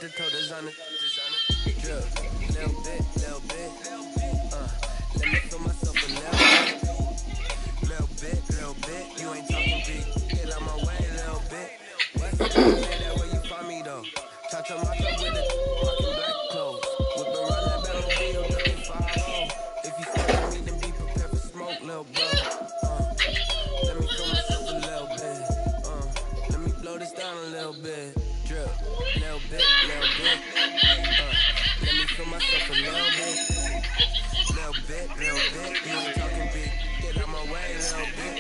head to toe, designer. Drip, little bit. Let me feel myself a little bit. You ain't talking big. Get out my way, little bit. West that where you find me though. Touch on my club with it, rockin' black clothes. Whippin' around that Batmobile, Wk15. If you fuck with me, then be prepared for smoke, little bro. Let me feel myself a little bit. Let me blow this down a little bit. Drip, little bit. Let me feel myself a little bit. You ain't talking big. Get out my way, little bit.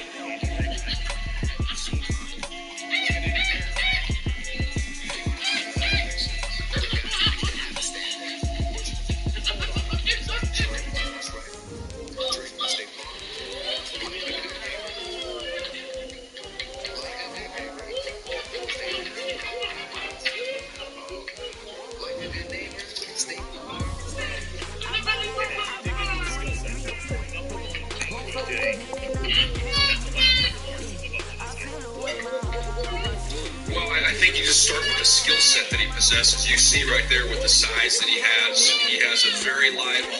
I think you just start with the skill set that he possesses. You see right there with the size that he has a very live arm.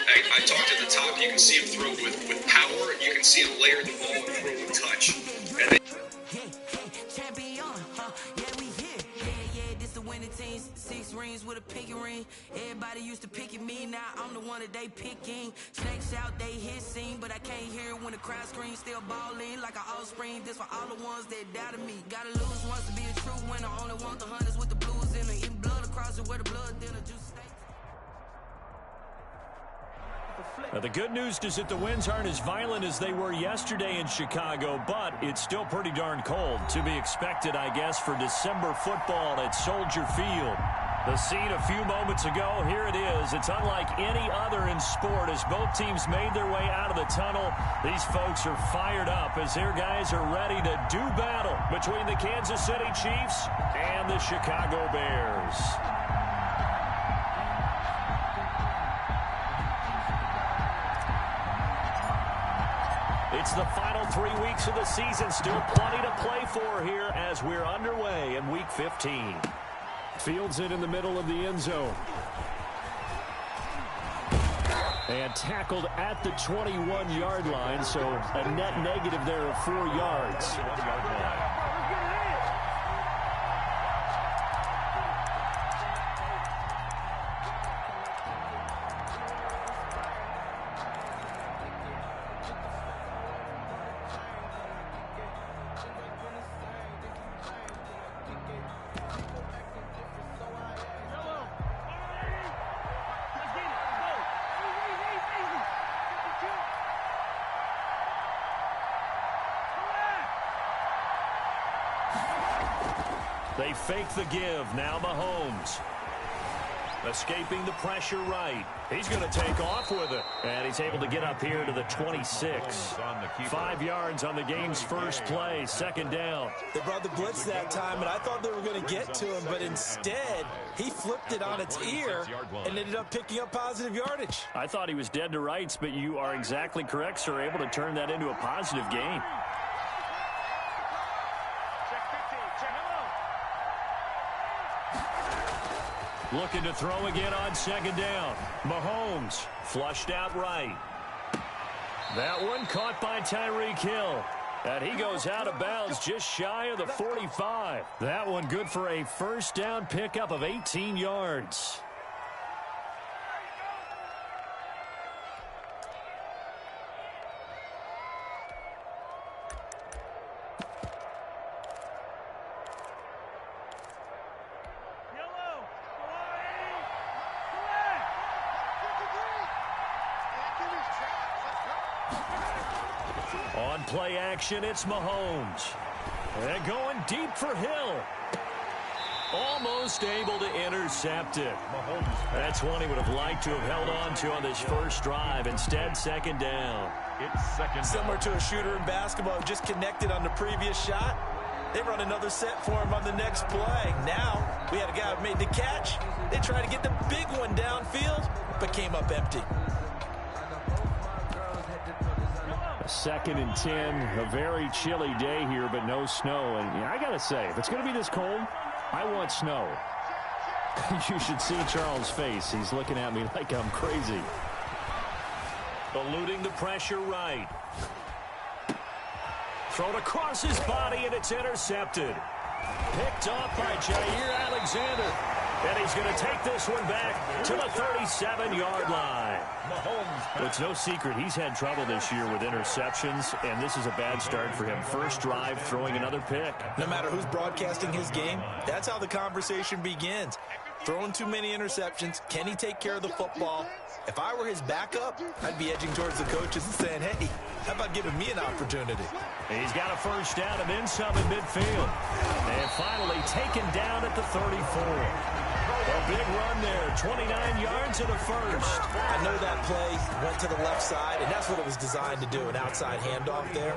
I talked at the top, you can see him throw with power, you can see him layer the ball and throw with touch. And Six rings with a pinky ring. Everybody used to pick at me, now I'm the one that they picking. Snakes out, they hissing, but I can't hear it when the crowd screams. Still balling like an offspring. This for all the ones that doubted me. Gotta lose once to be a true winner. Only want the hunters with the blues in it. Eating blood across it where the blood dinner juice stays. Now, the good news is that the winds aren't as violent as they were yesterday in Chicago, but it's still pretty darn cold. To be expected, I guess, for December football at Soldier Field. The scene a few moments ago, here it is. It's unlike any other in sport as both teams made their way out of the tunnel. These folks are fired up as their guys are ready to do battle between the Kansas City Chiefs and the Chicago Bears. It's the final 3 weeks of the season. Still plenty to play for here as we're underway in Week 15. Fields it in the middle of the end zone. And tackled at the 21-yard line, so a net negative there of 4 yards. They fake the give. Now Mahomes. Escaping the pressure right. He's going to take off with it. And he's able to get up here to the 26. 5 yards on the game's first play. Second down. They brought the blitz that time, and I thought they were going to get to him, but instead, he flipped it on its ear and ended up picking up positive yardage. I thought he was dead to rights, but you are exactly correct, sir. Able to turn that into a positive gain. Looking to throw again on second down. Mahomes flushed out right. That one caught by Tyreek Hill. And he goes out of bounds just shy of the 45. That one good for a first down pickup of 18 yards. On play action, it's Mahomes. And going deep for Hill. Almost able to intercept it. That's one he would have liked to have held on to on this first drive. Instead, second down. It's second. Similar to a shooter in basketball who just connected on the previous shot. They run another set for him on the next play. Now, we had a guy who made the catch. They tried to get the big one downfield, but came up empty. Second and 10, a very chilly day here, but no snow. And I got to say, if it's going to be this cold, I want snow. You should see Charles' face. He's looking at me like I'm crazy. Eluding the pressure right. Thrown across his body, and it's intercepted. Picked off by Jair Alexander. And he's going to take this one back to the 37-yard line. Well, it's no secret he's had trouble this year with interceptions, and this is a bad start for him. First drive, throwing another pick. No matter who's broadcasting his game, that's how the conversation begins. Throwing too many interceptions. Can he take care of the football? If I were his backup, I'd be edging towards the coaches and saying, hey, how about giving me an opportunity? He's got a first down and then some in midfield. And finally taken down at the 34. A big run there, 29 yards to the first. I know that play went to the left side, and that's what it was designed to do, an outside handoff there.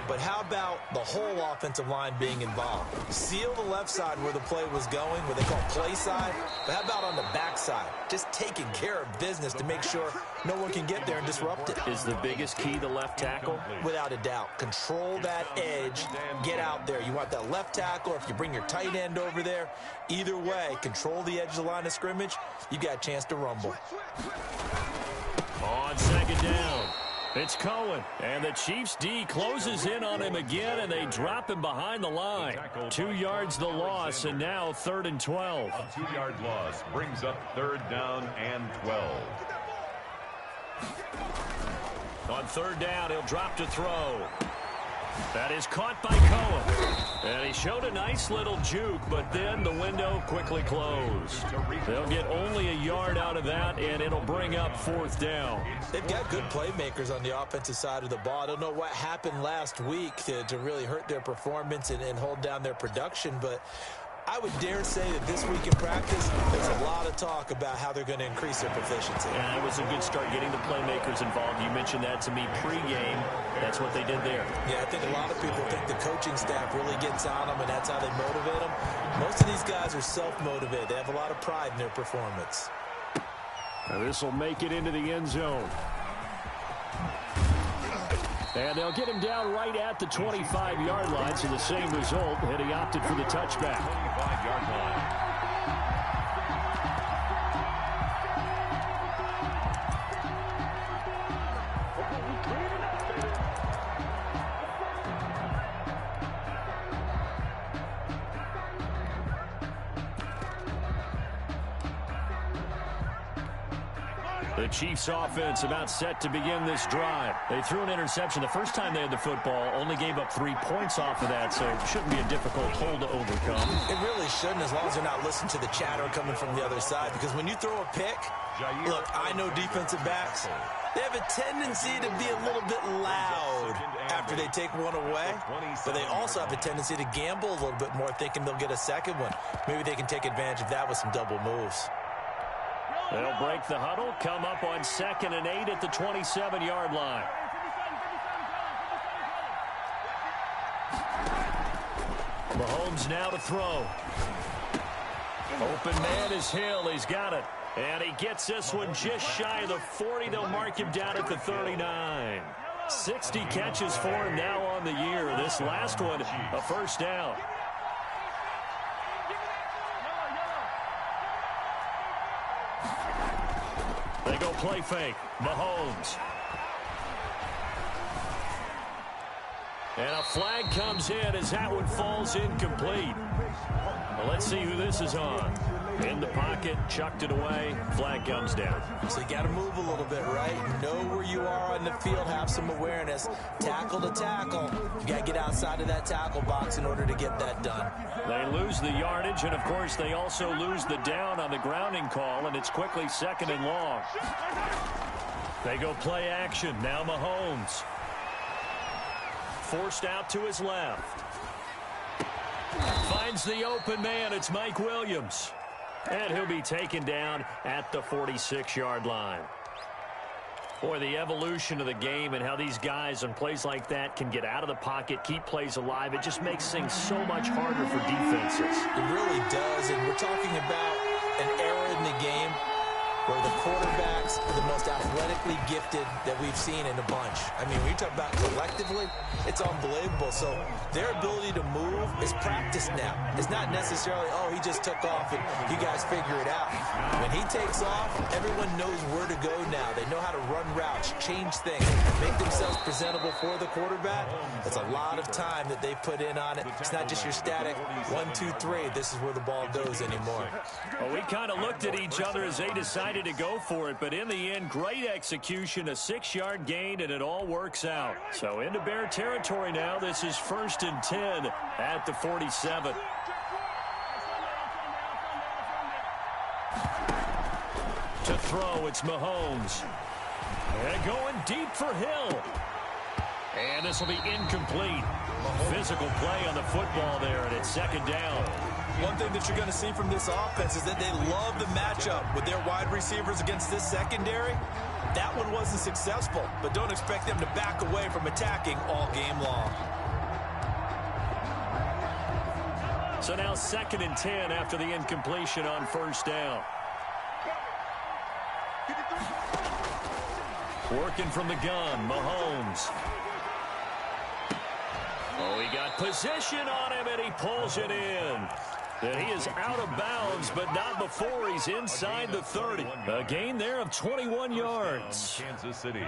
But how about the whole offensive line being involved? Seal the left side where the play was going, what they call play side. But how about on the back side? Just taking care of business to make sure no one can get there and disrupt it. Is the biggest key the left tackle? Without a doubt. Control that edge. Get out there. You want that left tackle, or if you bring your tight end over there, either way, control the edge of the line of scrimmage, you got a chance to rumble. On second down, it's Cohen, and the Chiefs D closes in on him again, and they drop him behind the line. 2 yards the loss, and now 3rd and 12. A 2-yard loss brings up 3rd down and 12. On 3rd down, he'll drop to throw. That is caught by Cohen. And he showed a nice little juke, but then the window quickly closed. They'll get only a yard out of that, and it'll bring up 4th down. They've got good playmakers on the offensive side of the ball. I don't know what happened last week to really hurt their performance and hold down their production, but I would dare say that this week in practice, there's a lot of talk about how they're going to increase their proficiency. And it was a good start getting the playmakers involved. You mentioned that to me pregame. That's what they did there. Yeah, I think a lot of people think the coaching staff really gets on them, and that's how they motivate them. Most of these guys are self-motivated. They have a lot of pride in their performance. Now this will make it into the end zone. And they'll get him down right at the 25-yard line, so the same result, and he opted for the touchback. 25-yard line. The Chiefs offense about set to begin this drive. They threw an interception the first time they had the football, only gave up 3 points off of that, so it shouldn't be a difficult hole to overcome. It really shouldn't, as long as they're not listening to the chatter coming from the other side, because when you throw a pick, look, I know defensive backs, they have a tendency to be a little bit loud after they take one away, but they also have a tendency to gamble a little bit more, thinking they'll get a second one. Maybe they can take advantage of that with some double moves. They'll break the huddle, come up on 2nd and 8 at the 27-yard line. Mahomes now to throw. Open man is Hill. He's got it. And he gets this one just shy of the 40. They'll mark him down at the 39. 60 catches for him now on the year. This last one, a first down. They go play fake. Mahomes. And a flag comes in as that one falls incomplete. Well, let's see who this is on. In the pocket, chucked it away, flag comes down. So you got to move a little bit, right? Know where you are on the field, have some awareness. Tackle to tackle. You got to get outside of that tackle box in order to get that done. They lose the yardage, and of course they also lose the down on the grounding call, and it's quickly 2nd and long. They go play action. Now Mahomes. Forced out to his left. Finds the open man. It's Mike Williams. And he'll be taken down at the 46-yard line. Boy, the evolution of the game and how these guys on plays like that can get out of the pocket, keep plays alive, it just makes things so much harder for defenses. It really does, and we're talking about an era in the game where the quarterbacks are the most athletically gifted that we've seen in a bunch. I mean, when you talk about collectively, it's unbelievable. So their ability to move is practiced now. It's not necessarily, oh, he just took off and you guys figure it out. When he takes off, everyone knows where to go now. They know how to run routes, change things, make themselves presentable for the quarterback. That's a lot of time that they put in on it. It's not just your static 1, 2, 3. This is where the ball goes anymore. Well, we kind of looked at each other as they decided to go for it, but in the end, great execution, a 6-yard gain, and it all works out. So into Bear territory now. This is 1st and 10 at the 47. To throw, it's Mahomes. And going deep for Hill. And this will be incomplete. Physical play on the football there, and it's 2nd down. One thing that you're going to see from this offense is that they love the matchup with their wide receivers against this secondary. That one wasn't successful, but don't expect them to back away from attacking all game long. So now 2nd and 10 after the incompletion on 1st down. Working from the gun, Mahomes. Oh, he got position on him, and he pulls it in. And he is out of bounds, but not before he's inside the 30. A gain there of 21 yards. Kansas City.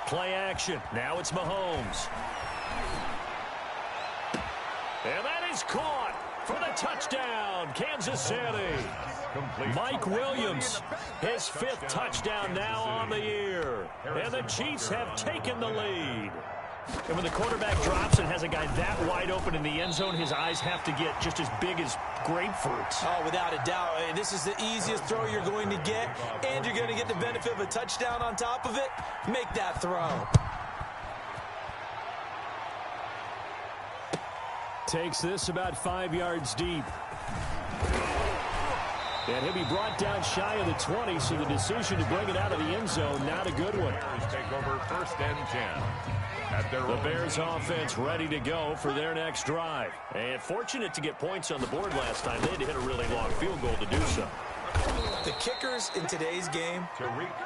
Play action. Now it's Mahomes. And that is caught for the touchdown, Kansas City. Mike Williams, his 5th touchdown now on the year. And the Chiefs have taken the lead. And when the quarterback drops and has a guy that wide open in the end zone, his eyes have to get just as big as grapefruits. Oh, without a doubt. This is the easiest throw you're going to get, and you're going to get the benefit of a touchdown on top of it. Make that throw. Takes this about 5 yards deep. And he'll be brought down shy of the 20, so the decision to bring it out of the end zone, not a good one. Bears take over 1st and 10. The Bears offense ready to go for their next drive. And fortunate to get points on the board last time. They had to hit a really long field goal to do so. The kickers in today's game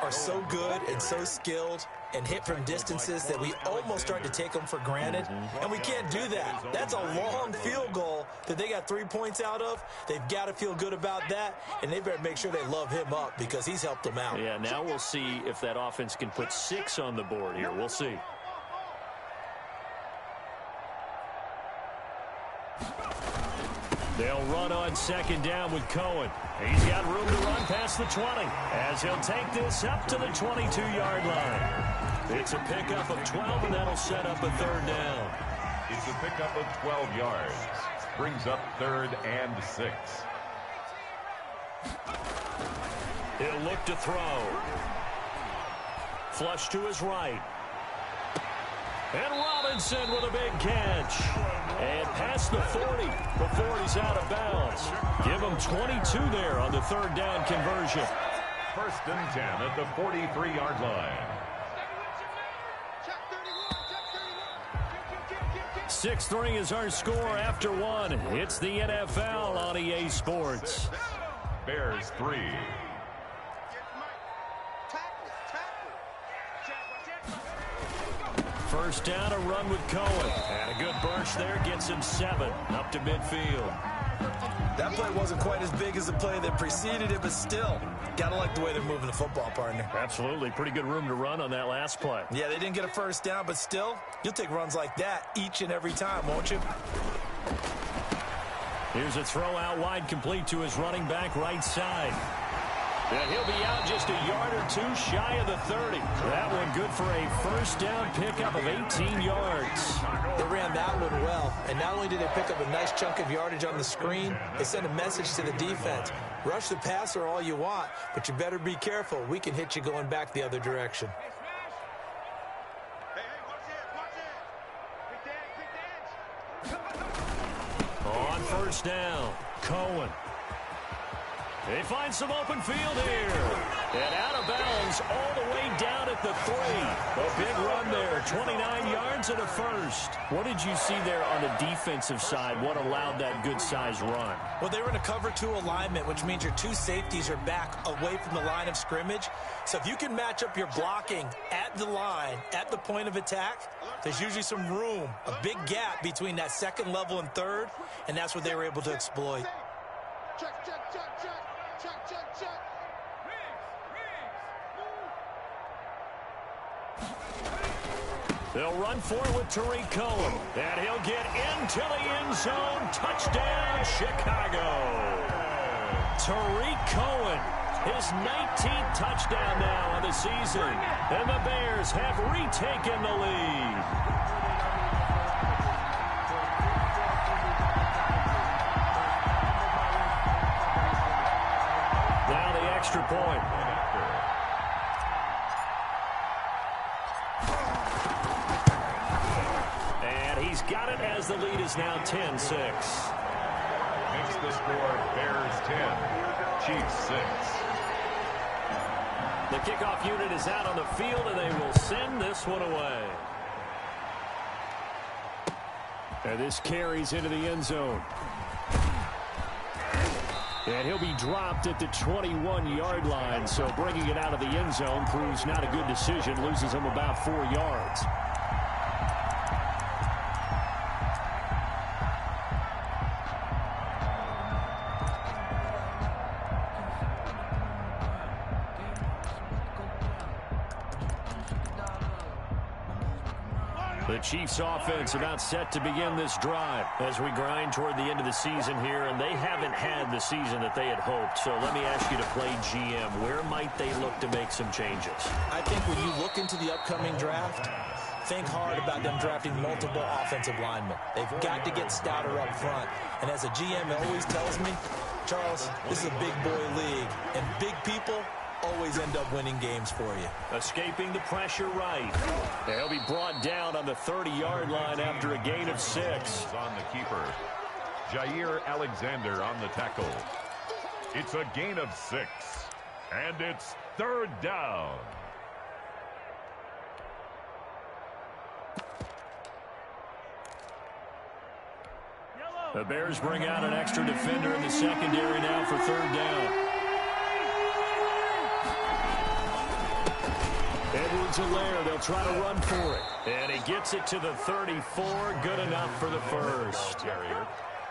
are so good and so skilled and hit from distances that we almost start to take them for granted, and we can't do that. That's a long field goal that they got 3 points out of. They've got to feel good about that, and they better make sure they love him up because he's helped them out. Yeah, now we'll see if that offense can put 6 on the board here. We'll see. They'll run on 2nd down with Cohen. He's got room to run past the 20 as he'll take this up to the 22-yard line. It's a pickup of 12, and that'll set up a 3rd down. It's a pickup of 12 yards. Brings up 3rd and 6. He'll look to throw. Flush to his right. And Robinson with a big catch. And past the 40 before he's out of bounds. Give him 22 there on the 3rd down conversion. 1st and 10 at the 43-yard line. 6-3 is our score after 1. It's the NFL on EA Sports. Bears 3. First down, a run with Cohen. And a good burst there gets him 7 up to midfield. That play wasn't quite as big as the play that preceded it, but still, gotta like the way they're moving the football, partner. Absolutely. Pretty good room to run on that last play. Yeah, they didn't get a first down, but still, you'll take runs like that each and every time, won't you? Here's a throw out wide, complete to his running back right side. And he'll be out just a yard or 2 shy of the 30. That one good for a first down pickup of 18 yards. They ran that one well, and not only did they pick up a nice chunk of yardage on the screen, they sent a message to the defense. Rush the passer all you want, but you better be careful. We can hit you going back the other direction. On first down, Cohen. They find some open field here. And out of bounds all the way down at the 3. A big run there, 29 yards and a first. What did you see there on the defensive side? What allowed that good-sized run? Well, they were in a cover 2 alignment, which means your 2 safeties are back away from the line of scrimmage. So if you can match up your blocking at the line, at the point of attack, there's usually some room, a big gap between that second level and third, and that's what they were able to exploit. They'll run for it with Tariq Cohen. And he'll get into the end zone. Touchdown, Chicago. Tariq Cohen, his 19th touchdown now on the season. And the Bears have retaken the lead. Now the extra point. He's got it as the lead is now 10-6. Makes the score Bears 10, Chiefs 6. The kickoff unit is out on the field, and they will send this one away. And this carries into the end zone. And he'll be dropped at the 21-yard line, so bringing it out of the end zone proves not a good decision, loses him about 4 yards. The Chiefs offense about set to begin this drive as we grind toward the end of the season here, and they haven't had the season that they had hoped. So let me ask you to play GM. Where might they look to make some changes? I think when you look into the upcoming draft, think hard about them drafting multiple offensive linemen. They've got to get stouter up front. And as a GM always tells me, Charles, this is a big boy league, and big people always end up winning games for you. Escaping the pressure right. They'll be brought down on the 30-yard line after a gain of 6. On the keeper, Jair Alexander on the tackle. It's a gain of 6, and it's 3rd down. The Bears bring out an extra defender in the secondary now for 3rd down. Edwards-Helaire, they'll try to run for it. And he gets it to the 34, good enough for the first.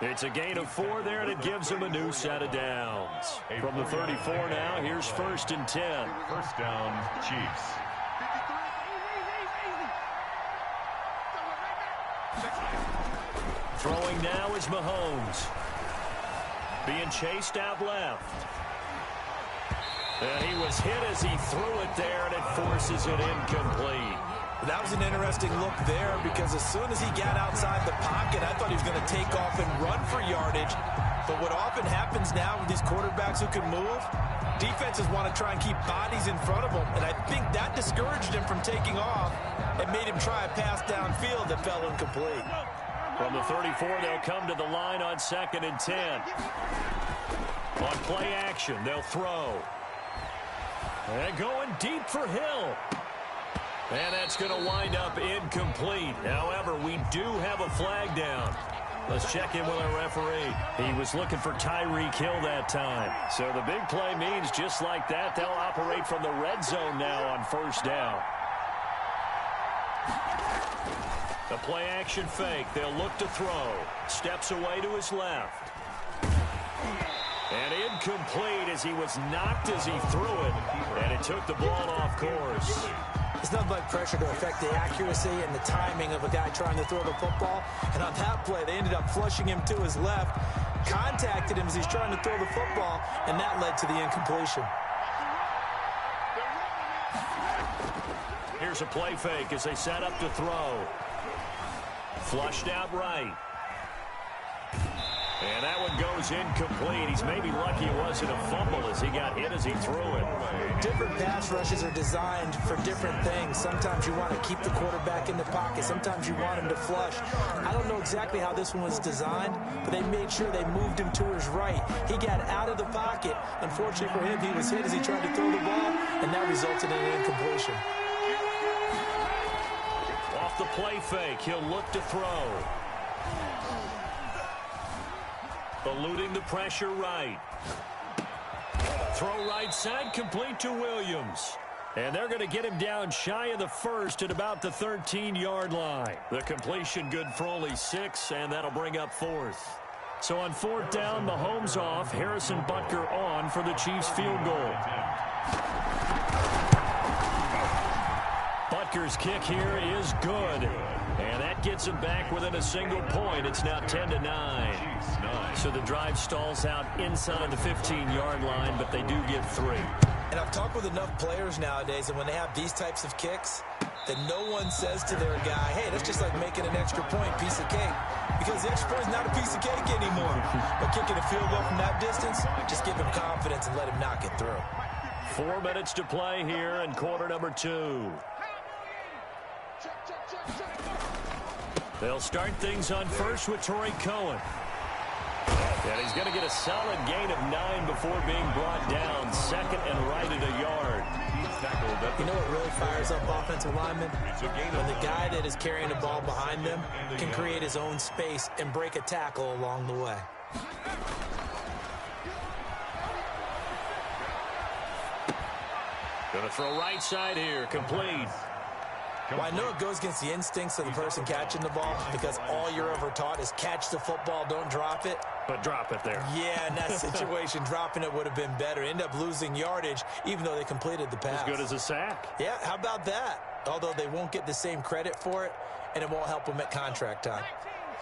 It's a gain of 4 there, and it gives them a new set of downs. From the 34 now, here's 1st and 10. 1st down, Chiefs. Throwing now is Mahomes. Being chased out left. And he was hit as he threw it there, and it forces it incomplete. That was an interesting look there because as soon as he got outside the pocket, I thought he was going to take off and run for yardage. But what often happens now with these quarterbacks who can move, defenses want to try and keep bodies in front of them. And I think that discouraged him from taking off and made him try a pass downfield that fell incomplete. From the 34, they'll come to the line on 2nd and 10. On play action, they'll throw. And going deep for Hill. And that's going to wind up incomplete. However, we do have a flag down. Let's check in with our referee. He was looking for Tyreek Hill that time. So the big play means just like that, they'll operate from the red zone now on 1st down. The play action fake. They'll look to throw. Steps away to his left. And incomplete as he was knocked as he threw it. And it took the ball off course. It's nothing but pressure to affect the accuracy and the timing of a guy trying to throw the football. And on that play, they ended up flushing him to his left, contacted him as he's trying to throw the football, and that led to the incompletion. Here's a play fake as they set up to throw. Flushed out right. And that one goes incomplete. He's maybe lucky it wasn't a fumble as he got hit as he threw it. Different pass rushes are designed for different things. Sometimes you want to keep the quarterback in the pocket. Sometimes you want him to flush. I don't know exactly how this one was designed, but they made sure they moved him to his right. He got out of the pocket. Unfortunately for him, he was hit as he tried to throw the ball, and that resulted in an incompletion. Off the play fake, he'll look to throw. Eluding the pressure right. Throw right side, complete to Williams. And they're going to get him down shy of the first at about the 13-yard line. The completion good for only 6, and that'll bring up 4th. So on 4th down, Mahomes off, Harrison Butker on for the Chiefs field goal. Butker's kick here is good. And that gets him back within a single point. It's now 10-9. So the drive stalls out inside the 15-yard line, but they do get 3. And I've talked with enough players nowadays, and when they have these types of kicks, that no one says to their guy, hey, that's just like making an extra point, piece of cake. Because the extra point is not a piece of cake anymore. But kicking a field goal from that distance, just give him confidence and let him knock it through. 4 minutes to play here in quarter number 2. They'll start things on first with Torrey Cohen. And he's going to get a solid gain of 9 before being brought down. Second and right at a yard. You know what really fires up offensive linemen? When the guy that is carrying the ball behind them can create his own space and break a tackle along the way. Going to throw right side here, complete. Well, I know it goes against the instincts of the person catching the ball because all you're ever taught is catch the football, don't drop it. But drop it there. Yeah, in that situation, dropping it would have been better. End up losing yardage, even though they completed the pass. As good as a sack. Yeah, how about that? Although they won't get the same credit for it, and it won't help them at contract time.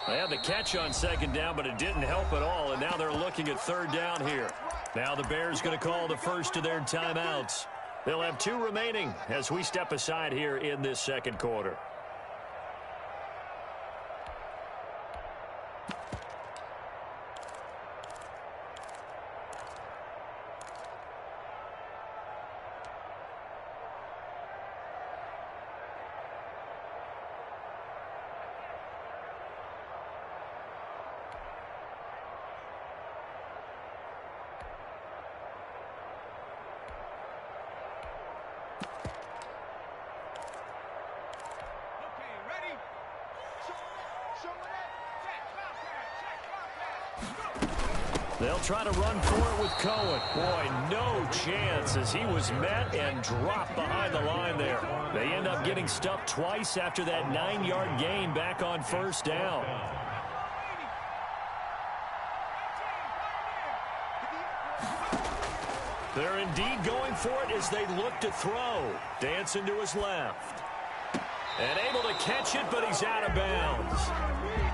They had the catch on second down, but it didn't help at all, and now they're looking at third down here. Now the Bears going to call the first of their timeouts. They'll have 2 remaining as we step aside here in this second quarter. They'll try to run for it with Cohen. Boy, no chance as he was met and dropped behind the line there. They end up getting stuffed twice after that 9-yard gain back on first down. They're indeed going for it as they look to throw. Dancing to his left. And able to catch it, but he's out of bounds.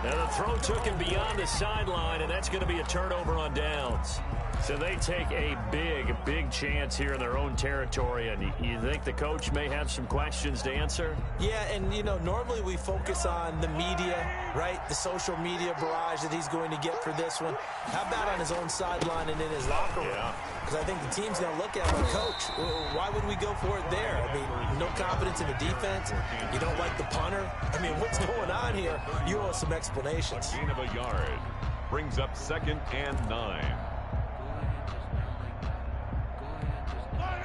Now the throw took him beyond the sideline, and that's going to be a turnover on downs. So they take a big chance here in their own territory, and you think the coach may have some questions to answer? Yeah, and, you know, normally we focus on the media, right? The social media barrage that he's going to get for this one. How about on his own sideline and in his locker room? Because I think the team's going to look at him like, Coach, why would we go for it there? I mean, no confidence in the defense. You don't like the punter. I mean, what's going on here? You owe us some explanations. A gain of a yard brings up 2nd and 9.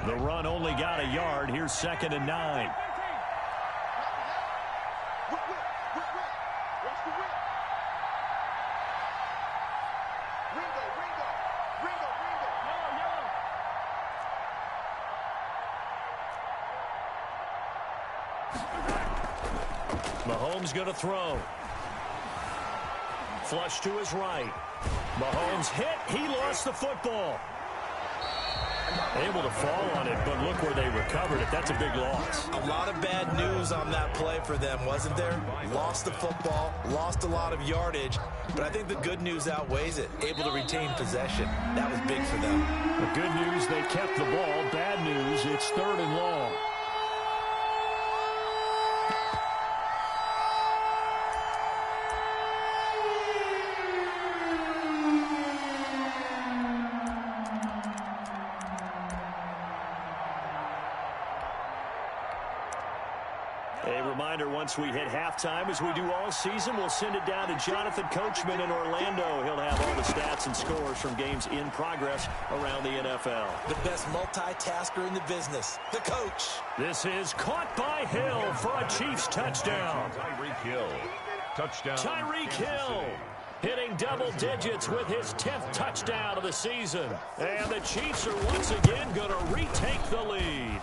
The run only got a yard. Here's 2nd and 9. Mahomes going to throw. Flush to his right. Mahomes hit. He lost the football. Able to fall on it, but look where they recovered it. That's a big loss. A lot of bad news on that play for them, wasn't there? Lost the football, lost a lot of yardage, but I think the good news outweighs it. Able to retain possession. That was big for them. The good news, they kept the ball. Bad news, it's 3rd and long. reminder, once we hit halftime, as we do all season, we'll send it down to Jonathan Coachman in Orlando. He'll have all the stats and scores from games in progress around the NFL. The best multitasker in the business, the coach. This is caught by Hill for a Chiefs touchdown. Tyreek Hill. Touchdown. Tyreek Hill hitting double digits with his 10th touchdown of the season. And the Chiefs are once again going to retake the lead.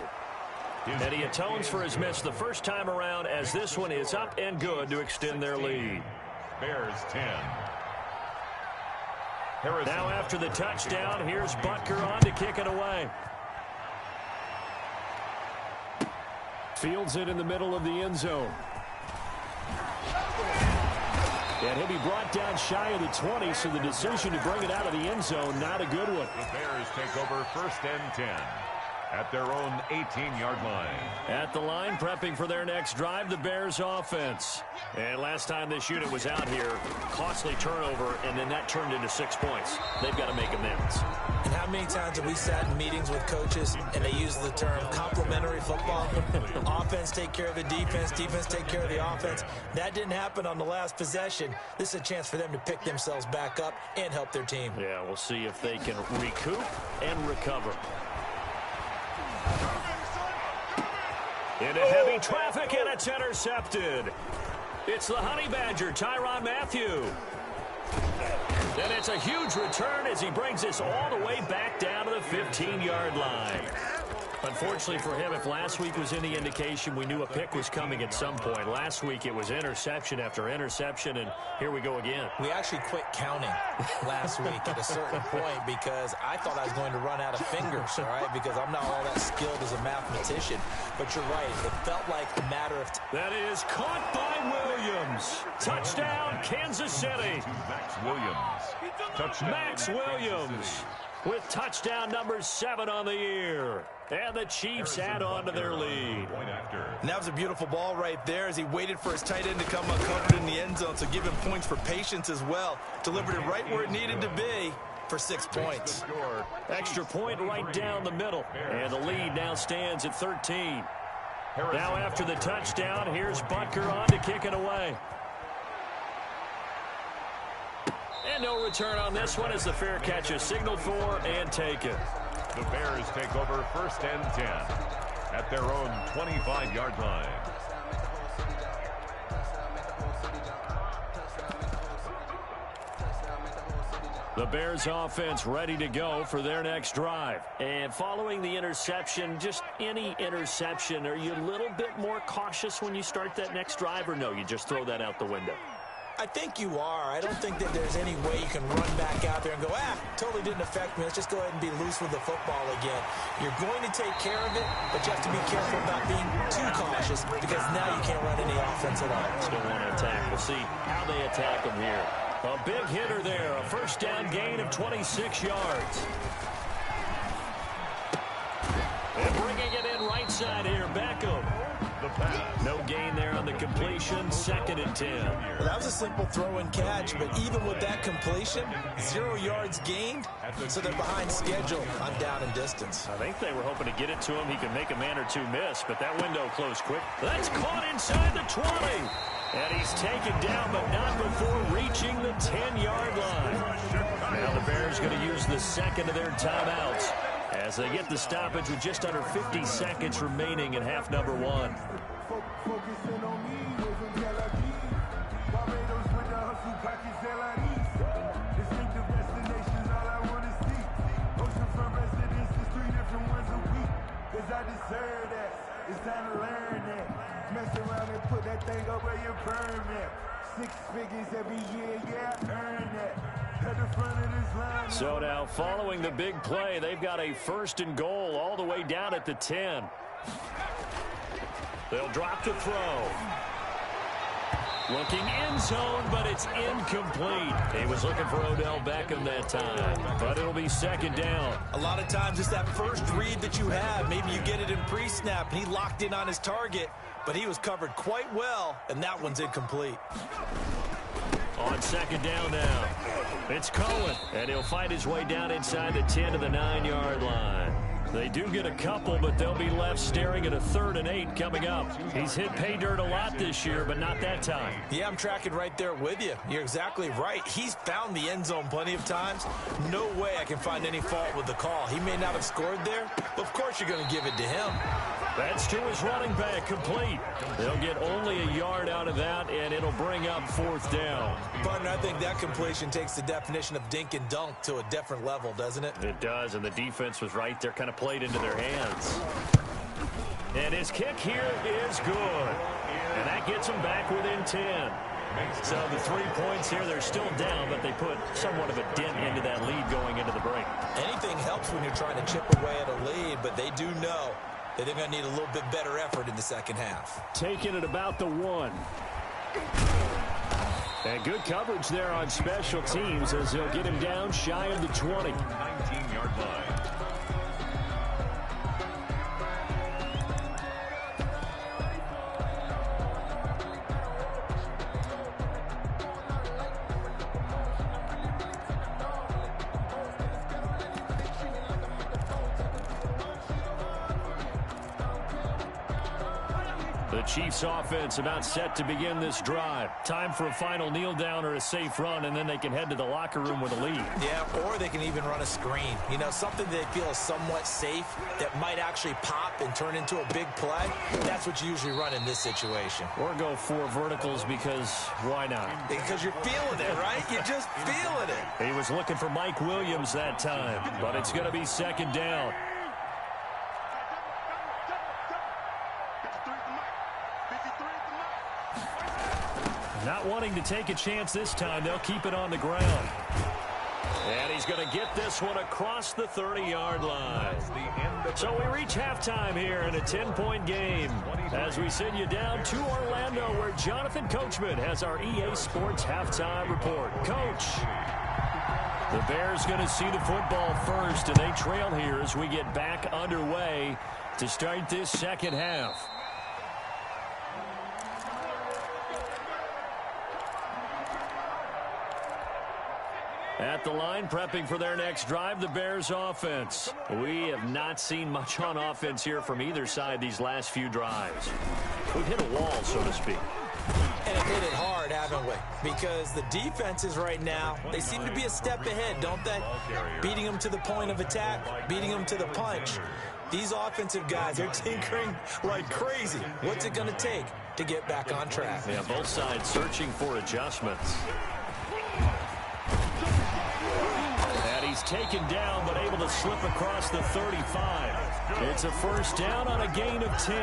And he atones for his miss the first time around, as this one is up and good to extend their lead. Bears 10. Now after the touchdown, here's Butker on to kick it away. Fields it in the middle of the end zone. And he'll be brought down shy of the 20, so the decision to bring it out of the end zone, not a good one. The Bears take over 1st and 10 at their own 18-yard line. At the line, prepping for their next drive, the Bears offense. And last time this unit was out here, costly turnover, and then that turned into 6 points. They've got to make amends. And how many times have we sat in meetings with coaches and they use the term complementary football? Offense take care of the defense, defense take care of the offense. That didn't happen on the last possession. This is a chance for them to pick themselves back up and help their team. Yeah, we'll see if they can recoup and recover. Into heavy traffic, and it's intercepted. It's the Honey Badger, Tyrann Mathieu. And it's a huge return as he brings this all the way back down to the 15-yard line. Unfortunately for him, if last week was any indication, we knew a pick was coming at some point. Last week it was interception after interception, and here we go again. We actually quit counting last week at a certain point because I thought I was going to run out of fingers, all right, because I'm not all that skilled as a mathematician. But you're right, it felt like a matter of time. That is caught by Williams. Touchdown, Kansas City. Max Williams. Touchdown. Max Williams with touchdown number 7 on the year. And the Chiefs add on to their lead. And that was a beautiful ball right there as he waited for his tight end to come uncovered in the end zone, so give him points for patience as well. Delivered it right where it needed to be for 6 points. Extra point right down the middle. And the lead now stands at 13. Now after the touchdown, here's Butker on to kick it away. And no return on this one as the fair catch is signaled for and taken. The Bears take over 1st and 10 at their own 25-yard line. The Bears offense ready to go for their next drive. And following the interception, just any interception, are you a little bit more cautious when you start that next drive, or no, you just throw that out the window? I think you are. I don't think that there's any way you can run back out there and go, totally didn't affect me. Let's just go ahead and be loose with the football again. You're going to take care of it, but you have to be careful about being too cautious because now you can't run any offense at all. Still want to attack. We'll see how they attack them here. A big hitter there. A first down gain of 26 yards. And bringing it in right side here, Beckham. The pass. No gain there on the completion. 2nd and 10. Well, that was a simple throw and catch, but even with that completion, 0 yards gained, so they're behind schedule on down and distance. I think they were hoping to get it to him. He could make a man or two miss, but that window closed quick. That's caught inside the 20. And he's taken down, but not before reaching the 10-yard line. Now the Bears going to use the second of their timeouts as they get the stoppage with just under 50 seconds remaining in half number 1. It's time to learn that. Mess around and put that thing up where you burn that. 6 figures every year, yeah, earn that. At the front of this line. So now following the big play, they've got a 1st and goal all the way down at the 10. They'll drop the throw. Looking end zone, but it's incomplete. He was looking for Odell Beckham that time, but it'll be 2nd down. A lot of times it's that first read that you have. Maybe you get it in pre-snap, and he locked in on his target, but he was covered quite well, and that one's incomplete. On 2nd down now, it's Cohen, and he'll fight his way down inside the 10 to the 9-yard line. They do get a couple, but they'll be left staring at a 3rd and 8 coming up. He's hit pay dirt a lot this year, but not that time. Yeah, I'm tracking right there with you. You're exactly right. He's found the end zone plenty of times. No way I can find any fault with the call. He may not have scored there, but of course you're going to give it to him. That's to his running back, complete. They'll get only a yard out of that, and it'll bring up 4th down. Partner, I think that completion takes the definition of dink and dunk to a different level, doesn't it? It does, and the defense was right there, kind of played into their hands. And his kick here is good. And that gets them back within 10. So the 3 points here, they're still down, but they put somewhat of a dent into that lead going into the break. Anything helps when you're trying to chip away at a lead, but they do know that they're going to need a little bit better effort in the second half. Taking it about the 1. And good coverage there on special teams as they'll get him down shy of the 20. 19-yard line. The Chiefs offense about set to begin this drive. Time for a final kneel down or a safe run, and then they can head to the locker room with a lead. Yeah, or they can even run a screen. You know, something they feel is somewhat safe that might actually pop and turn into a big play. That's what you usually run in this situation. Or go 4 verticals because why not? Because you're feeling it, right? You're just feeling it. He was looking for Mike Williams that time, but it's going to be 2nd down. Not wanting to take a chance this time, they'll keep it on the ground. And he's going to get this one across the 30-yard line. So we reach halftime here in a 10-point game as we send you down to Orlando where Jonathan Coachman has our EA Sports halftime report. Coach, the Bears going to see the football first, and they trail here as we get back underway to start this second half. At the line, prepping for their next drive, the Bears offense. We have not seen much on offense here from either side these last few drives. We've hit a wall, so to speak. And it hit it hard, haven't we? Because the defenses right now, they seem to be a step ahead, don't they? Beating them to the point of attack, beating them to the punch. These offensive guys, they're tinkering like crazy. What's it going to take to get back on track? Yeah, both sides searching for adjustments. He's taken down, but able to slip across the 35. It's a 1st down on a gain of 10.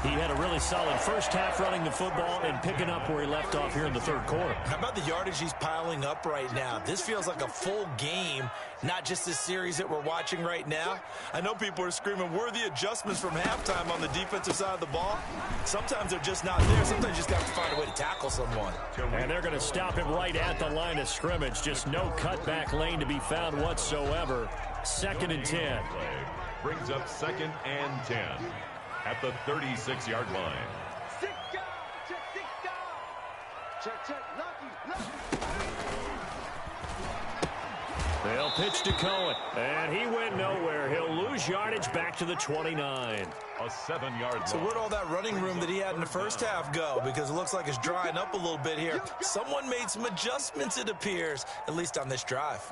He had a really solid first half running the football and picking up where he left off here in the 3rd quarter. How about the yardage he's piling up right now? This feels like a full game, not just this series that we're watching right now. I know people are screaming, where are the adjustments from halftime on the defensive side of the ball? Sometimes they're just not there. Sometimes you just got to find a way to tackle someone. And they're going to stop him right at the line of scrimmage. Just no cutback lane to be found whatsoever. 2nd and 10. Brings up 2nd and 10 at the 36-yard line. They'll pitch to Cohen, and he went nowhere. He'll lose yardage back to the 29. A 7-yard line. So where'd all that running room that he had in the first half go? Because it looks like it's drying up a little bit here. Someone made some adjustments, it appears, at least on this drive.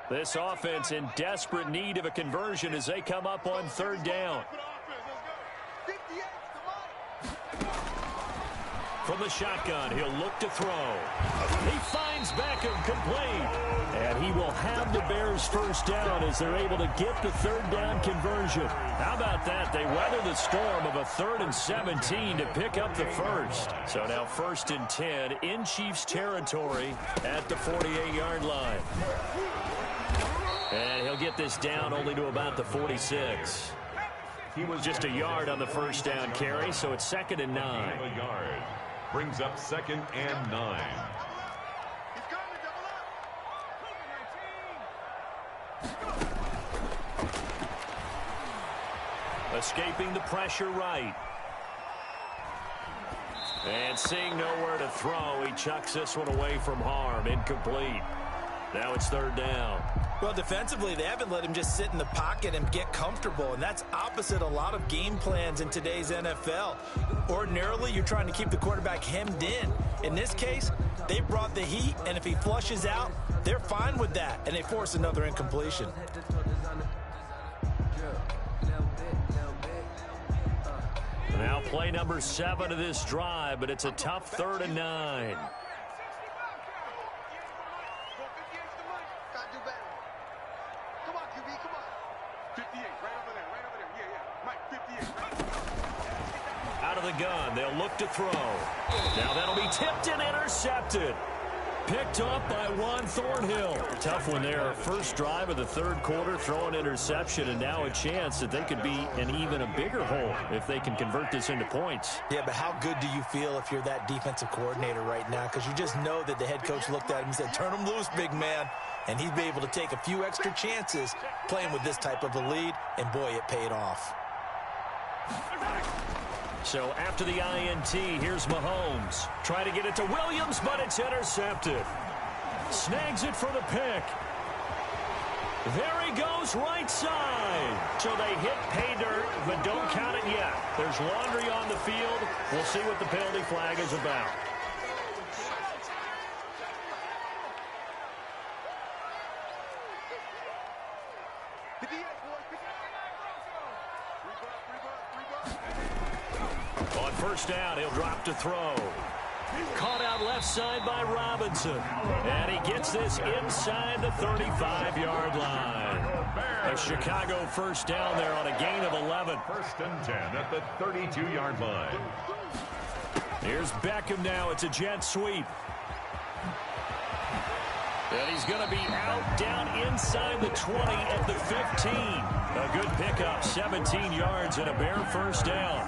This offense in desperate need of a conversion as they come up on 3rd down. From the shotgun, he'll look to throw. He finds Beckham complete. And he will have the Bears 1st down as they're able to get the 3rd down conversion. How about that? They weather the storm of a 3rd and 17 to pick up the 1st. So now 1st and 10 in Chiefs territory at the 48-yard line. And he'll get this down only to about the 46. He was just a yard on the 1st down carry, so it's 2nd and 9. A yard. Brings up 2nd and 9. A Escaping the pressure right. And seeing nowhere to throw, he chucks this one away from harm. Incomplete. Now it's third down. Well, defensively, they haven't let him just sit in the pocket and get comfortable, and that's opposite a lot of game plans in today's NFL. Ordinarily, you're trying to keep the quarterback hemmed in. In this case, they brought the heat, and if he flushes out, they're fine with that, and they force another incompletion. Now play number 7 of this drive, but it's a tough 3rd and 9. Out of the gun, they'll look to throw. Now that'll be tipped and intercepted. Picked up by Juan Thornhill. Tough one there. First drive of the 3rd quarter, throw an interception, and now a chance that they could be in even a bigger hole if they can convert this into points. Yeah, but how good do you feel if you're that defensive coordinator right now? Because you just know that the head coach looked at him and said, turn him loose, big man. And he'd be able to take a few extra chances playing with this type of a lead, and boy, it paid off. So after the INT, here's Mahomes. Try to get it to Williams, but it's intercepted. Snags it for the pick. There he goes, right side. So they hit pay dirt, but don't count it yet. There's laundry on the field. We'll see what the penalty flag is about. On first down, he'll drop to throw. Caught out left side by Robinson. And he gets this inside the 35-yard line. A Chicago first down there on a gain of 11. 1st and 10 at the 32-yard line. Here's Beckham now. It's a jet sweep. And he's going to be out down inside the 20 at the 15. A good pickup, 17 yards and a bare first down.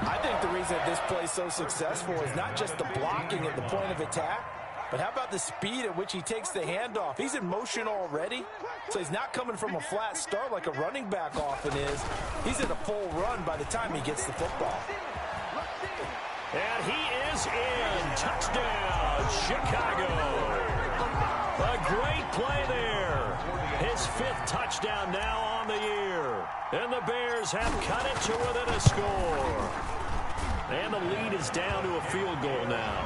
I think the reason that this play is so successful is not just the blocking at the point of attack, but how about the speed at which he takes the handoff? He's in motion already, so he's not coming from a flat start like a running back often is. He's in a full run by the time he gets the football. And he is in. Touchdown, Chicago. A great play there. His 5th touchdown now on the year. And the Bears have cut it to within a score. And the lead is down to a field goal now.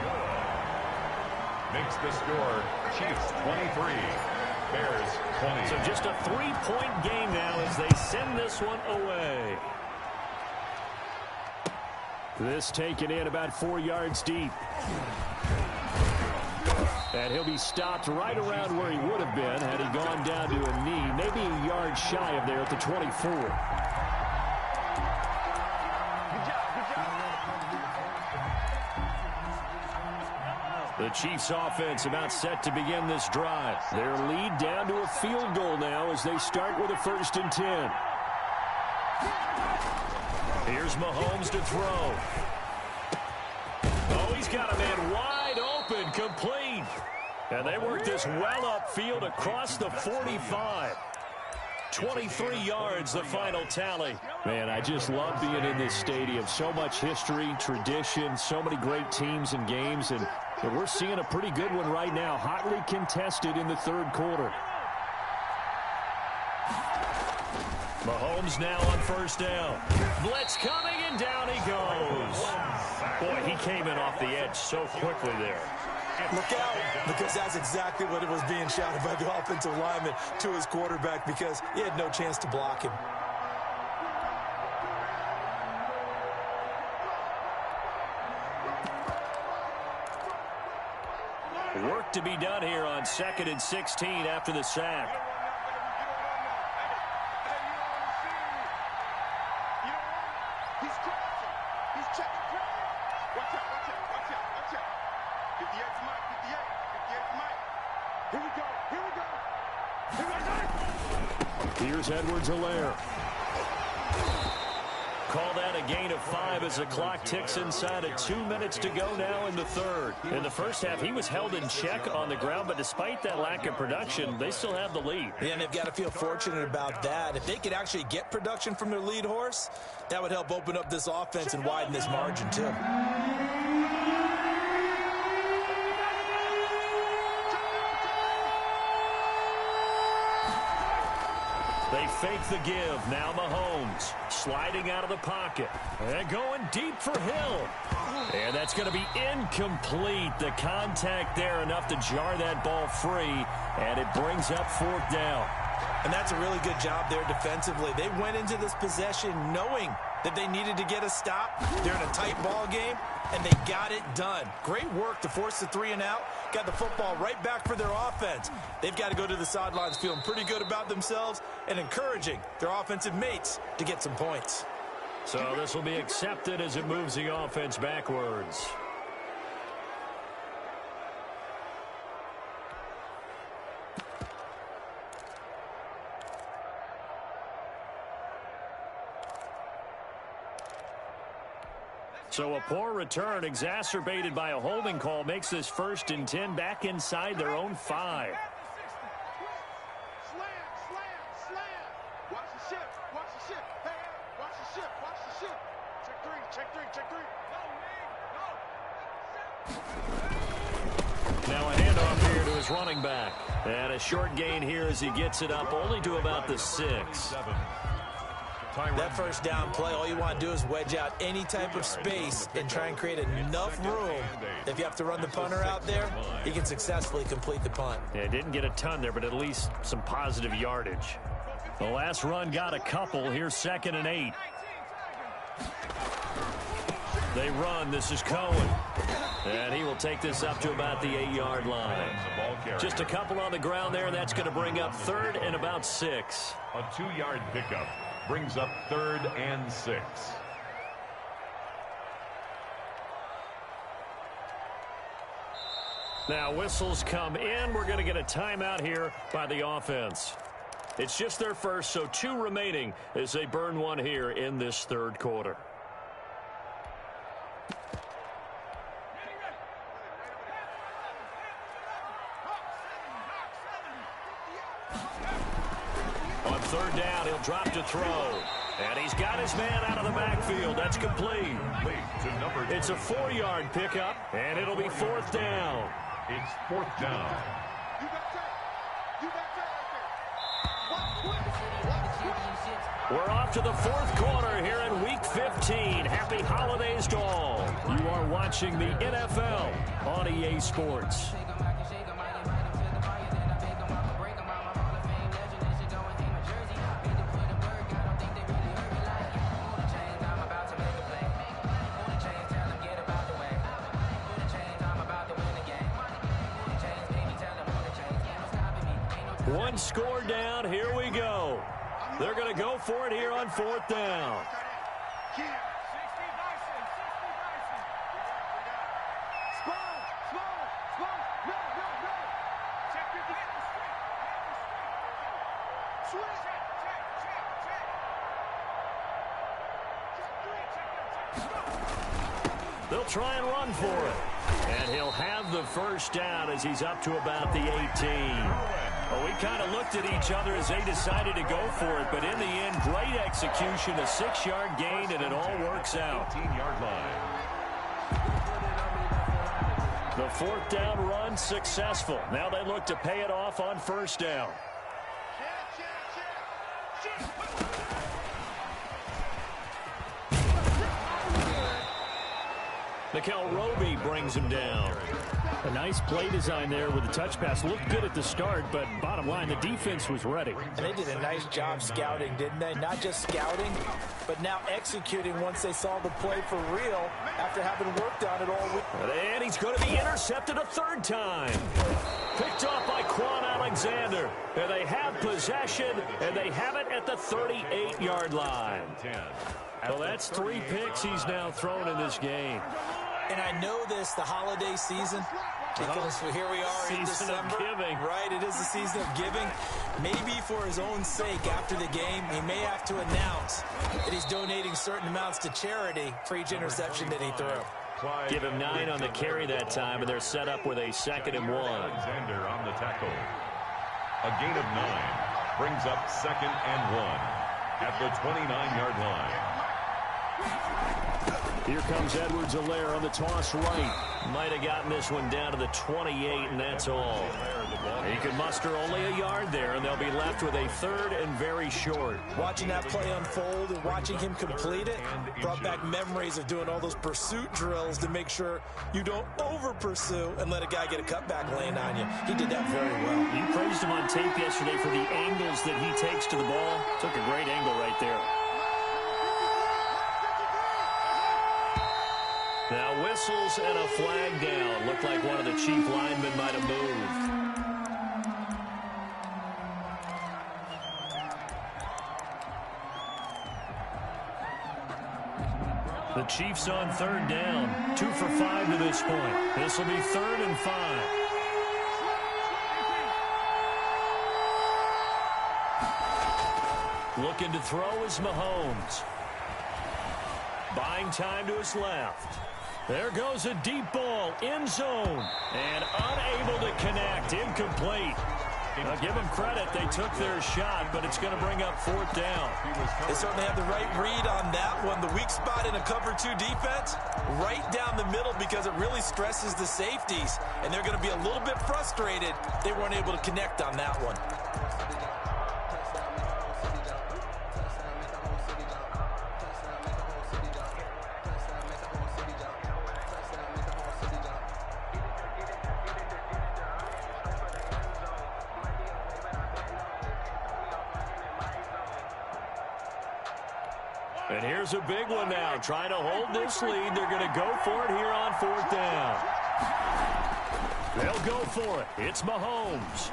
Makes the score Chiefs 23, Bears 20. So just a 3-point game now as they send this one away. This taken in about 4 yards deep. And he'll be stopped right around where he would have been had he gone down to a knee, maybe a yard shy of there at the 24. The Chiefs offense about set to begin this drive. Their lead down to a field goal now as they start with a 1st and 10. Here's Mahomes to throw. Oh, he's got a man wide open, complete. And they work this well upfield across the 45. 23 yards, the final tally. Man, I just love being in this stadium. So much history, tradition, so many great teams and games. And we're seeing a pretty good one right now, hotly contested in the 3rd quarter. Mahomes now on first down. Blitz coming, and down he goes. Boy, he came in off the edge so quickly there. Look out, because that's exactly what it was being shouted by the offensive lineman to his quarterback, because he had no chance to block him. Work to be done here on 2nd and 16 after the sack. Here's Edwards-Helaire. call that a gain of 5 as the clock ticks inside of 2 minutes to go now in the third. In the first half, he was held in check on the ground, but despite that lack of production, they still have the lead. Yeah, and they've got to feel fortunate about that. If they could actually get production from their lead horse, that would help open up this offense and widen this margin, too. They fake the give. Now Mahomes sliding out of the pocket and going deep for Hill. And that's going to be incomplete. The contact there enough to jar that ball free, and it brings up 4th down. And that's a really good job there defensively. They went into this possession knowing that they needed to get a stop. They're in a tight ball game, and they got it done. Great work to force the 3 and out. Got the football right back for their offense. They've got to go to the sidelines feeling pretty good about themselves and encouraging their offensive mates to get some points. So this will be accepted as it moves the offense backwards. So a poor return exacerbated by a holding call makes this 1st and 10 back inside their own 5. Now a handoff here to his running back. And a short gain here as he gets it up only to about the 6. That 1st down play, all you want to do is wedge out any type of space and try and create enough room. If you have to run the punter out there, he can successfully complete the punt. Yeah, didn't get a ton there, but at least some positive yardage. The last run got a couple. Here's 2nd and 8. They run. This is Cohen. And he will take this up to about the 8-yard line. Just a couple on the ground there. That's going to bring up 3rd and about 6. A 2-yard pickup brings up 3rd and 6. Now whistles come in. We're going to get a timeout here by the offense. It's just their first, so 2 remaining as they burn one here in this 3rd quarter. On 3rd down, he'll drop to throw. And he's got his man out of the backfield. That's complete. It's a 4-yard pickup, and it'll be 4th down. It's 4th down. We're off to the 4th quarter here in Week 15. Happy holidays to all. You are watching the NFL on EA Sports. One score down. Here we go. They're going to go for it here on 4th down. They'll try and run for it. And he'll have the 1st down as he's up to about the 18. Well, we kind of looked at each other as they decided to go for it, but in the end, great execution, a 6-yard gain, and it all works out. 18-yard line. The 4th down run successful. Now they look to pay it off on 1st down. Nikel Roby brings him down. A nice play design there with the touch pass. Looked good at the start, but bottom line, the defense was ready. And they did a nice job scouting, didn't they? Not just scouting, but now executing once they saw the play for real after having worked on it all week. And he's going to be intercepted a 3rd time. Picked off by Quan Alexander. And they have possession, and they have it at the 38-yard line. Well, that's 3 picks he's now thrown in this game. And I know this, the holiday season, because here we are in Season of December. giving. Right, it is the season of giving. Maybe for his own sake, after the game, he may have to announce that he's donating certain amounts to charity for each interception that he threw. Give him 9 on the carry that time, and they're set up with a 2nd and 1. Alexander on the tackle. A gain of 9 brings up 2nd and 1 at the 29-yard line. Here comes Edwards-Helaire on the toss right. Might have gotten this one down to the 28, and that's all. He can muster only a yard there, and they'll be left with a 3rd and very short. Watching that play unfold and watching him complete it brought back memories of doing all those pursuit drills to make sure you don't over-pursue and let a guy get a cutback laying on you. He did that very well. You praised him on tape yesterday for the angles that he takes to the ball. Took a great angle right there. Now whistles and a flag down. Looked like one of the chief linemen might have moved. The Chiefs on 3rd down. 2 for 5 to this point. This will be 3rd and 5. Looking to throw is Mahomes. Buying time to his left. There goes a deep ball, end zone, and unable to connect, incomplete. Now give them credit, they took their shot, but it's going to bring up 4th down. They certainly have the right read on that one. The weak spot in a cover 2 defense, right down the middle because it really stresses the safeties, and they're going to be a little bit frustrated they weren't able to connect on that one. And here's a big one now. Trying to hold this lead. They're going to go for it here on 4th down. They'll go for it. It's Mahomes.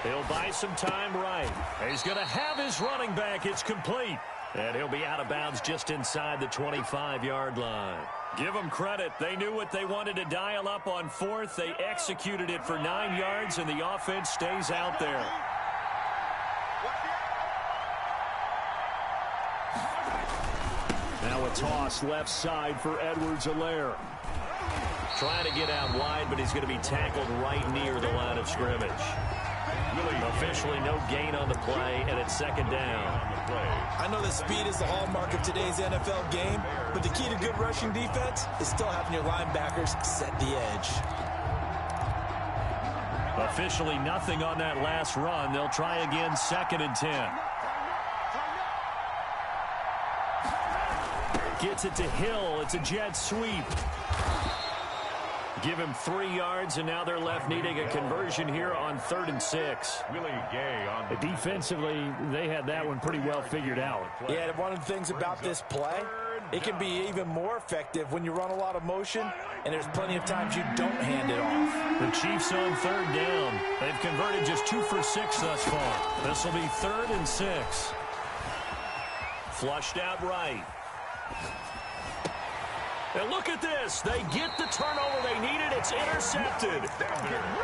He'll buy some time right. He's going to have his running back. It's complete. And he'll be out of bounds just inside the 25-yard line. Give them credit. They knew what they wanted to dial up on 4th. They executed it for 9 yards, and the offense stays out there. Now a toss left side for Edwards-Helaire. Trying to get out wide, but he's going to be tackled right near the line of scrimmage. Officially no gain on the play, and it's 2nd down. I know that speed is the hallmark of today's NFL game, but the key to good rushing defense is still having your linebackers set the edge. Officially nothing on that last run. They'll try again, 2nd and 10. Gets it to Hill. It's a jet sweep. Give him 3 yards, and now they're left needing a conversion here on 3rd and 6. Willie Gay on the Defensively, they had that one pretty well figured out. Yeah, one of the things about this play, it can be even more effective when you run a lot of motion, and there's plenty of times you don't hand it off. The Chiefs on 3rd down. They've converted just 2 for 6 thus far. This will be 3rd and 6. Flushed out right. And look at this. They get the turnover they needed. It's intercepted.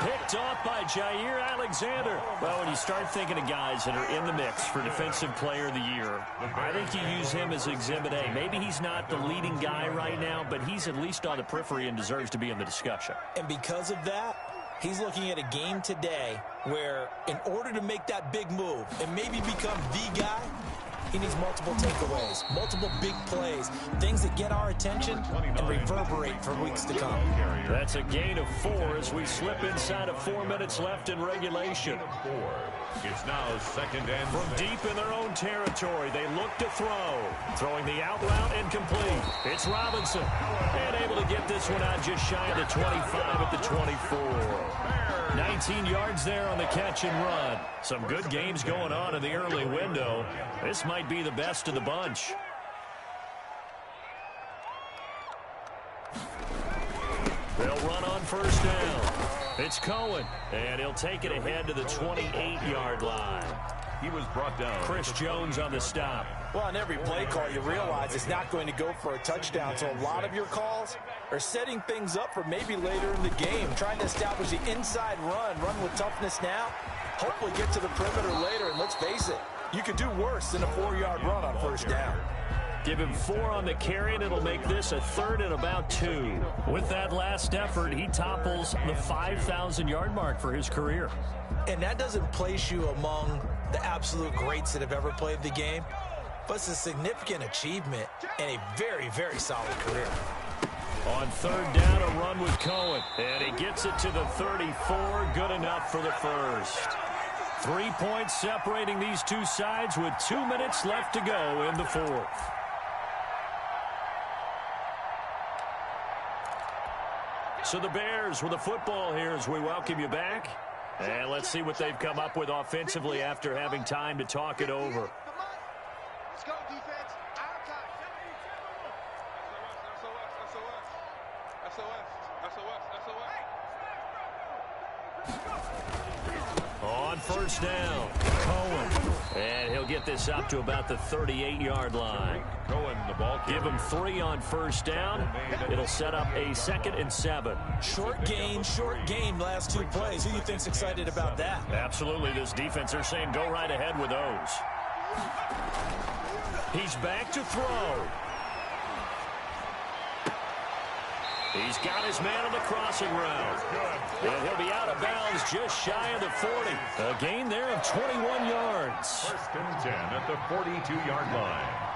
Picked off by Jair Alexander. Well, when you start thinking of guys that are in the mix for Defensive Player of the Year, I think you use him as Exhibit A. Maybe he's not the leading guy right now, but he's at least on the periphery and deserves to be in the discussion. And because of that, he's looking at a game today where in order to make that big move and maybe become the guy, he needs multiple takeaways, multiple big plays, things that get our attention and reverberate for weeks to come. That's a gain of 4 as we slip inside of 4 minutes left in regulation. It's now 2nd and From deep in their own territory, they look to throw. Throwing the out route incomplete. It's Robinson. And able to get this one out just shy of the 25 at the 24. 19 yards there on the catch and run. Some good games going on in the early window. This might be the best of the bunch. They'll run on 1st down. It's Cohen, and he'll take it ahead to the 28-yard line. He was brought down. Chris Jones on the stop. Well, on every play call, you realize it's not going to go for a touchdown. So a lot of your calls are setting things up for maybe later in the game, trying to establish the inside run with toughness now, hopefully get to the perimeter later. And let's face it, you could do worse than a 4-yard run on first down. Give him 4 on the carry, and it'll make this a 3rd and about 2. With that last effort, he topples the 5,000-yard mark for his career. And that doesn't place you among the absolute greats that have ever played the game, but it's a significant achievement and a very, very solid career. On 3rd down, a run with Cohen, and he gets it to the 34. Good enough for the first. 3 points separating these two sides with 2 minutes left to go in the 4th. So the Bears with the football here as we welcome you back. And let's see what they've come up with offensively after having time to talk it over. Let's go, defense. Out of time. On first down, Cohen. And he'll get this up to about the 38-yard line. Cohen, the ball carrier. Give him 3 on first down. It'll set up a 2nd and 7. Short gain last 2 plays. Who do you think's excited about that? Absolutely. This defense, they're saying go right ahead with those. He's back to throw. He's got his man on the crossing route. And he'll be out of bounds just shy of the 40. A gain there of 21 yards. 1st and 10 at the 42-yard line.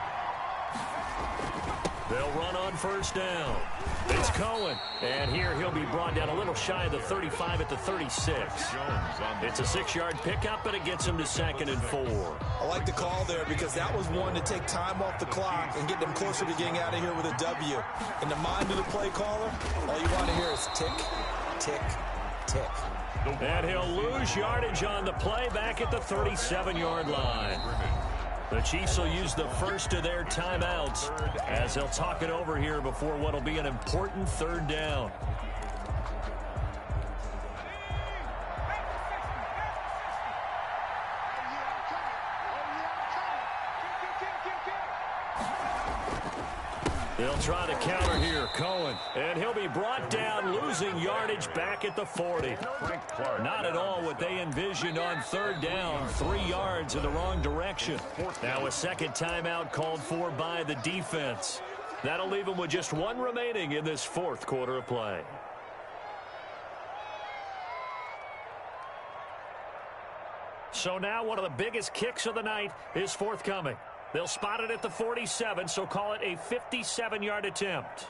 They'll run on first down. It's Cohen. And here he'll be brought down a little shy of the 35 at the 36. It's a 6-yard pickup, and it gets him to 2nd and 4. I like the call there because that was one to take time off the clock and get them closer to getting out of here with a W. In the mind of the play caller, all you want to hear is tick, tick, tick. And he'll lose yardage on the play back at the 37-yard line. The Chiefs will use the first of their timeouts as they'll talk it over here before what will be an important 3rd down. They'll try to counter here, Cohen. And he'll be brought down, losing yardage back at the 40. Not at all what they envisioned on 3rd down. 3 yards in the wrong direction. Now a 2nd timeout called for by the defense. That'll leave them with just 1 remaining in this 4th quarter of play. So now one of the biggest kicks of the night is forthcoming. They'll spot it at the 47, so call it a 57-yard attempt.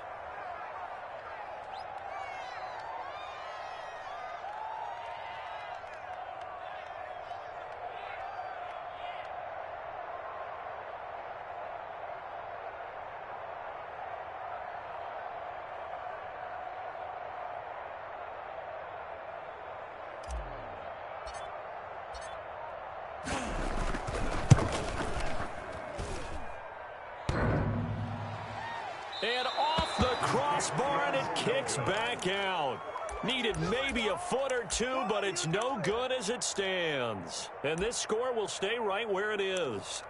And off the crossbar, and it kicks back out. Needed maybe a foot or 2, but it's no good as it stands. And this score will stay right where it is.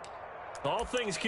All things considered.